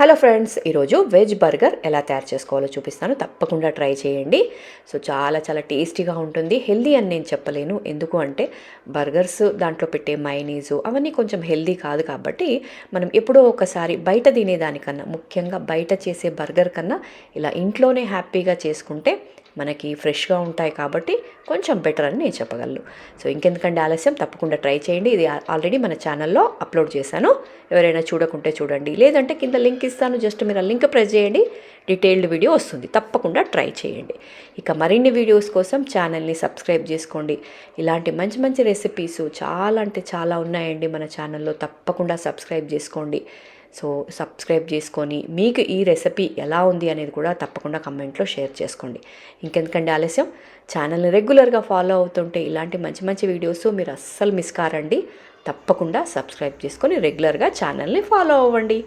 Hello friends, ఈరోజు veg burger ఎలా తయారు చేసుకోవాలో చూపిస్తాను. తప్పకుండా ట్రై చేయండి. సో చాలా చాలా టేస్టీగా ఉంటుంది. హెల్దీ అని నేను చెప్పలేను, ఎందుకు అంటే బర్గర్స్ దాంట్లో పెట్టే మైనీసు అవన్నీ కొంచెం హెల్దీ కాదు. కాబట్టి మనం ఎప్పుడో ఒకసారి బయట తినేదానికన్నా, ముఖ్యంగా బయట చేసే బర్గర్ కన్నా ఇలా ఇంట్లోనే హ్యాపీగా చేసుకుంటే మనకి ఫ్రెష్గా ఉంటాయి. కాబట్టి కొంచెం బెటర్ అని నేను చెప్పగలను. సో ఇంకెందుకంటే ఆలస్యం, తప్పకుండా ట్రై చేయండి. ఇది ఆల్రెడీ మన ఛానల్లో అప్లోడ్ చేశాను. ఎవరైనా చూడకుంటే చూడండి, లేదంటే కింద లింక్ ఇస్తాను, జస్ట్ మీరు ఆ లింక్ ప్రెస్ చేయండి, డీటెయిల్డ్ వీడియో వస్తుంది. తప్పకుండా ట్రై చేయండి. ఇక మరిన్ని వీడియోస్ కోసం ఛానల్ని సబ్స్క్రైబ్ చేసుకోండి. ఇలాంటి మంచి మంచి రెసిపీస్ చాలా అంటే చాలా ఉన్నాయండి మన ఛానల్లో. తప్పకుండా సబ్స్క్రైబ్ చేసుకోండి. సో సబ్స్క్రైబ్ చేసుకొని మీకు ఈ రెసిపీ ఎలా ఉంది అనేది కూడా తప్పకుండా కమెంట్లో షేర్ చేసుకోండి. ఇంకెందుకంటే ఆలస్యం, ఛానల్ని రెగ్యులర్గా ఫాలో అవుతుంటే ఇలాంటి మంచి మంచి వీడియోస్ మీరు అస్సలు మిస్ కారండి. తప్పకుండా సబ్స్క్రైబ్ చేసుకొని రెగ్యులర్గా ఛానల్ని ఫాలో అవ్వండి.